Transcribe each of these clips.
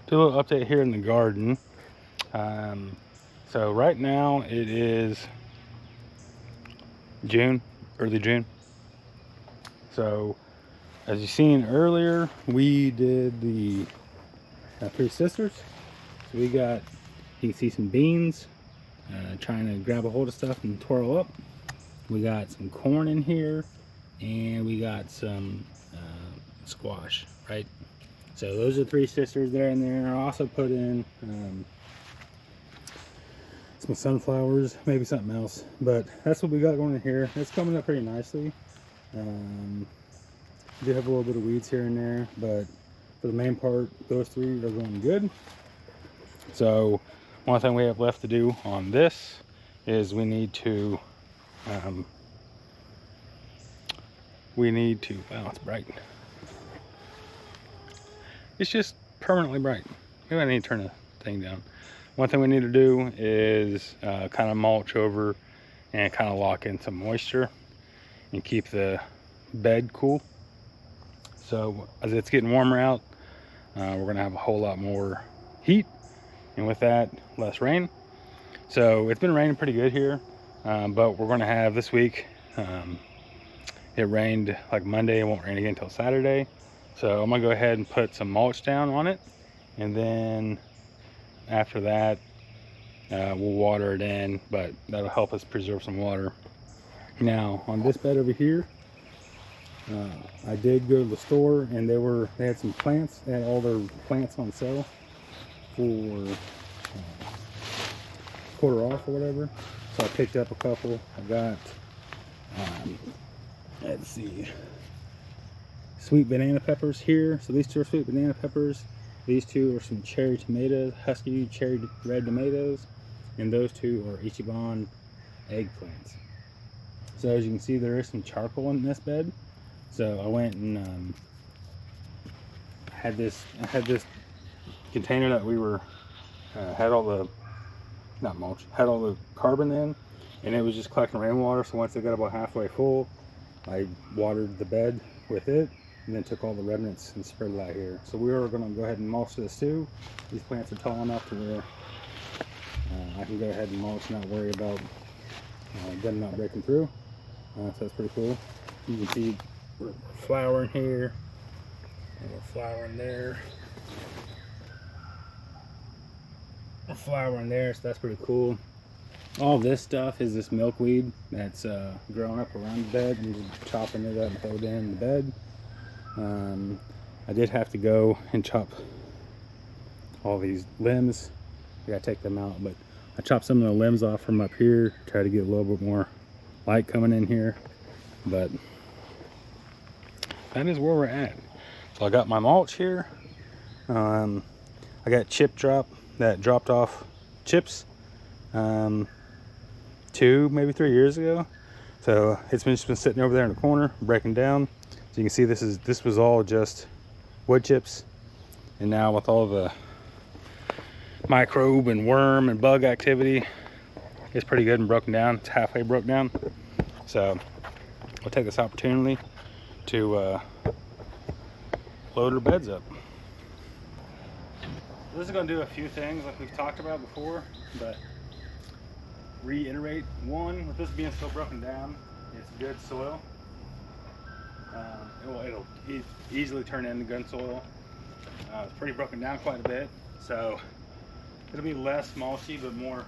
do a little update here in the garden. So right now it is June, early June. So as you seen earlier, we did the Three Sisters. So we got, you can see some beans, trying to grab a hold of stuff and twirl up. We got some corn in here, and we got some squash, right? So those are Three Sisters there in there. I also put in some sunflowers, maybe something else, but that's what we got going in here. It's coming up pretty nicely. Do have a little bit of weeds here and there, but for the main part, those three are going good. So one thing we have left to do on this is we need to wow, it's bright. It's just permanently bright. Maybe I need to turn the thing down. One thing we need to do is kind of mulch over and kind of lock in some moisture and keep the bed cool. So as it's getting warmer out, we're gonna have a whole lot more heat, and with that, less rain. So it's been raining pretty good here, but we're gonna have this week, it rained like Monday, it won't rain again until Saturday. So I'm gonna go ahead and put some mulch down on it, and then after that, we'll water it in, but that'll help us preserve some water. Now on this bed over here, I did go to the store, and they had some plants. They had all their plants on sale for quarter off or whatever. So I picked up a couple. I got, let's see, sweet banana peppers here. So these two are sweet banana peppers. These two are some cherry tomatoes, husky cherry red tomatoes, and those two are Ichiban eggplants. So as you can see, there is some charcoal in this bed. So I went and I had this container that we were had all the had all the carbon in, and it was just collecting rainwater. So once it got about halfway full, I watered the bed with it, and then took all the remnants and spread it out here. So we are going to go ahead and mulch this too. These plants are tall enough to where I can go ahead and mulch, not worry about them not breaking through. So that's pretty cool. You can see we're flowering here, and we're flowering there. We're flowering there, so that's pretty cool. All this stuff is this milkweed that's growing up around the bed, and just chopping it up and throw it in the bed. I did have to go and chop all these limbs. I gotta take them out, but I chopped some of the limbs off from up here, try to get a little bit more light coming in here. But that is where we're at. So I got my mulch here. I got chip drop that dropped off chips 2, maybe 3 years ago. So it's just been sitting over there in the corner, breaking down. So you can see this was all just wood chips, and now with all the microbe and worm and bug activity, it's pretty good and broken down. It's halfway broke down. So we'll take this opportunity to load our beds up. This is going to do a few things like we've talked about before, but reiterate. One, with this being so broken down, it's good soil. It'll easily turn into good soil. It's pretty broken down quite a bit, so it'll be less mulchy but more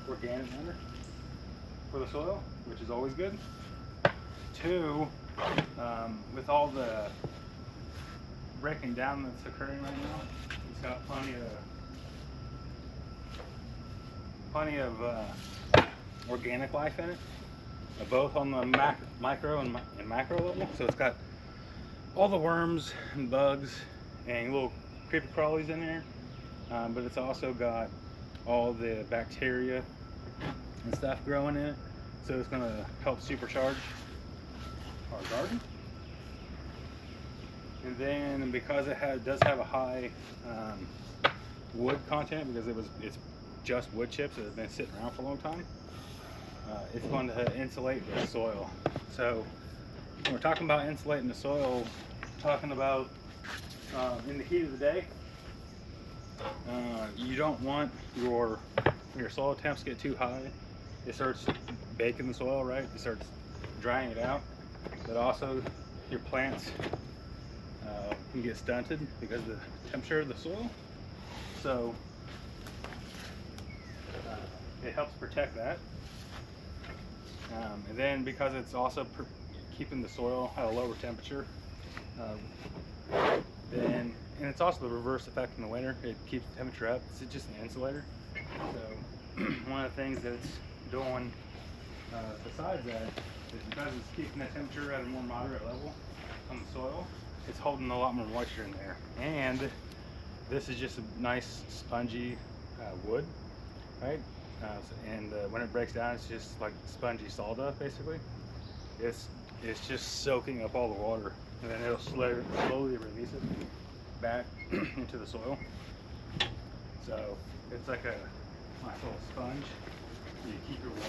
organic matter for the soil, which is always good. Two, with all the breaking down that's occurring right now, it's got plenty of organic life in it, both on the micro and macro level. So it's got all the worms and bugs and little creepy crawlies in there, but it's also got all the bacteria and stuff growing in it. So it's going to help supercharge our garden. And then because it does have a high wood content, because it's just wood chips that have been sitting around for a long time, it's going to insulate the soil. So when we're talking about insulating the soil, we're talking about in the heat of the day, You don't want your soil temps to get too high. It starts baking the soil, right? It starts drying it out. But also your plants can get stunted because of the temperature of the soil. So it helps protect that. And then because it's also keeping the soil at a lower temperature, and it's also the reverse effect in the winter. It keeps the temperature up. It's just an insulator. So one of the things that it's doing besides that is because it's keeping the temperature at a more moderate level on the soil, it's holding a lot more moisture in there. And this is just a nice spongy wood, right? When it breaks down, it's just like spongy sawdust basically. It's just soaking up all the water, and then it'll slowly release it back into the soil. So it's like a nice little sponge. You keep your water in.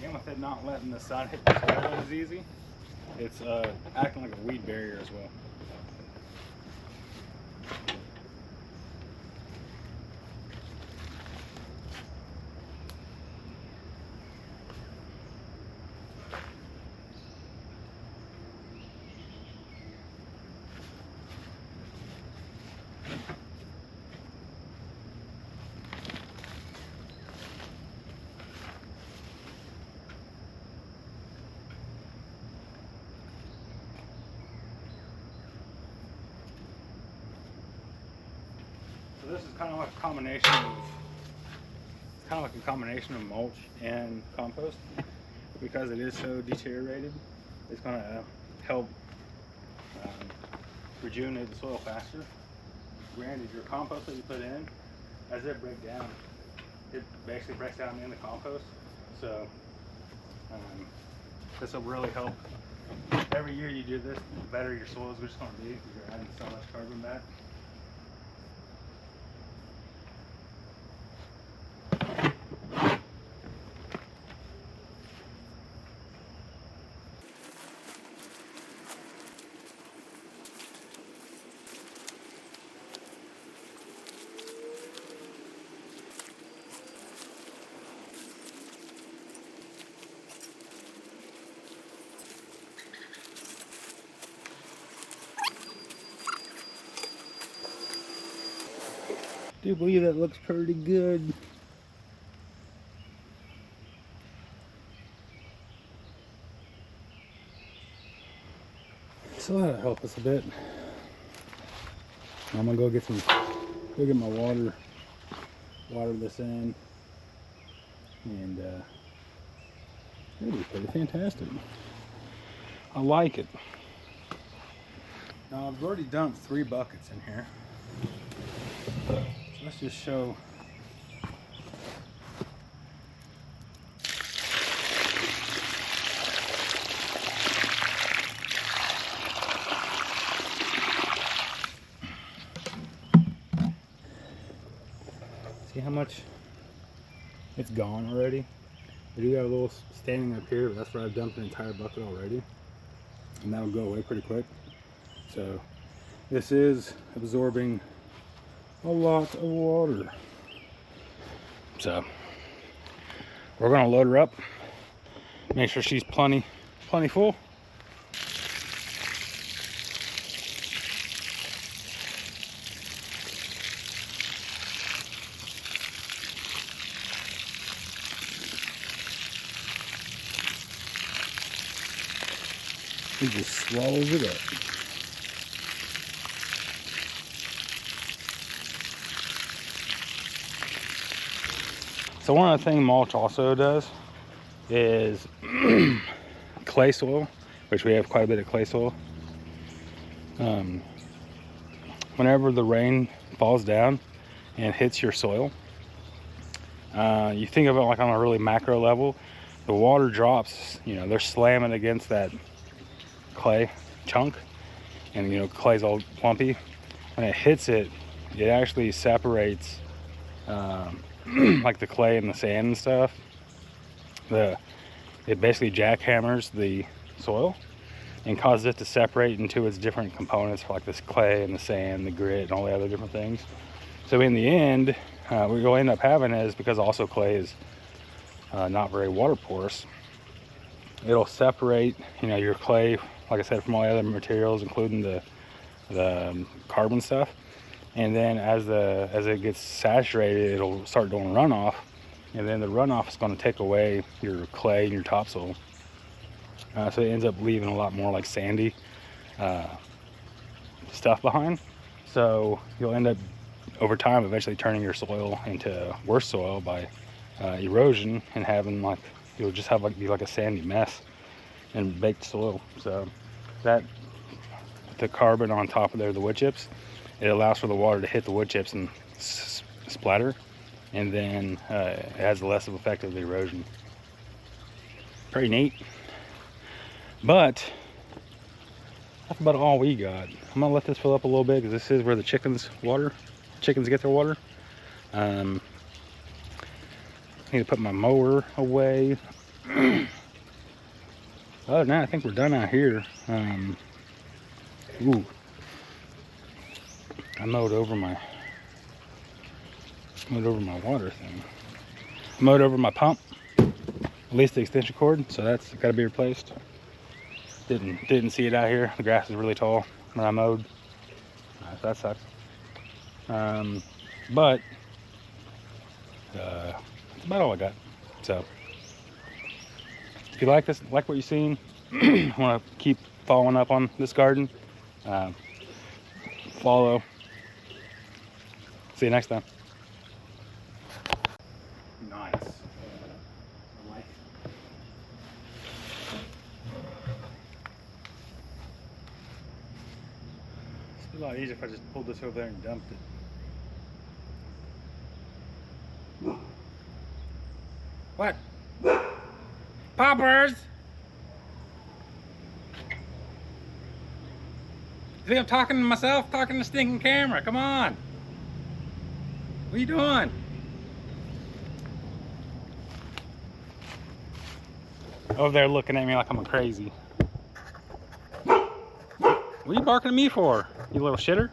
And with it not letting the sun hit the soil as easy, it's acting like a weed barrier as well. So this is kind of like a combination of mulch and compost. Because it is so deteriorated, it's going to help rejuvenate the soil faster. Granted, your compost that you put in, as it breaks down, it basically breaks down in the compost. So this will really help. Every year you do this, the better your soil is just going to be because you're adding so much carbon back. I do believe that looks pretty good. So that'll help us a bit. I'm gonna go get my water this in, and it'll be pretty fantastic. I like it. Now I've already dumped 3 buckets in here. So let's just show. See how much it's gone already? I do got a little standing up here, but that's where I've dumped an entire bucket already. And that'll go away pretty quick. So this is absorbing a lot of water. So we're gonna load her up, make sure she's plenty full. He just swallows it up. So one of the things mulch also does is clay soil, which we have quite a bit of clay soil. Whenever the rain falls down and hits your soil, you think of it like on a really macro level, the water drops, they're slamming against that clay chunk, and clay's all plumpy. when it hits it, it actually separates like the clay and the sand and stuff. It basically jackhammers the soil and causes it to separate into its different components, like this clay and the sand, the grit, and all the other different things. So in the end, what you'll end up having is, because also clay is not very water porous, it'll separate, you know, your clay, like I said, from all the other materials, including the carbon stuff. And then as it gets saturated, it'll start doing runoff, and then the runoff is going to take away your clay and your topsoil. So it ends up leaving a lot more like sandy stuff behind. So you'll end up over time eventually turning your soil into worse soil by erosion, and having like, you'll just have like be like a sandy mess and baked soil. So that, the carbon on top of there, the wood chips, it allows for the water to hit the wood chips and splatter, and then it has less of effect of the erosion. Pretty neat. But that's about all we got. I'm gonna let this fill up a little bit, because this is where the chickens get their water. I need to put my mower away. Other than that, I think we're done out here. Ooh, I mowed over my water thing. I mowed over my pump, at least the extension cord, so that's got to be replaced. Didn't see it out here. The grass is really tall when I mowed. So that sucks. But that's about all I got. So if you like this, like what you've seen, want to keep following up on this garden, follow. See you next time. Nice. I like it. It's a lot easier if I just pulled this over there and dumped it. What? Poppers! You think I'm talking to myself? Talking to the stinking camera. Come on. What are you doing? Over there looking at me like I'm crazy. What are you barking at me for, you little shitter?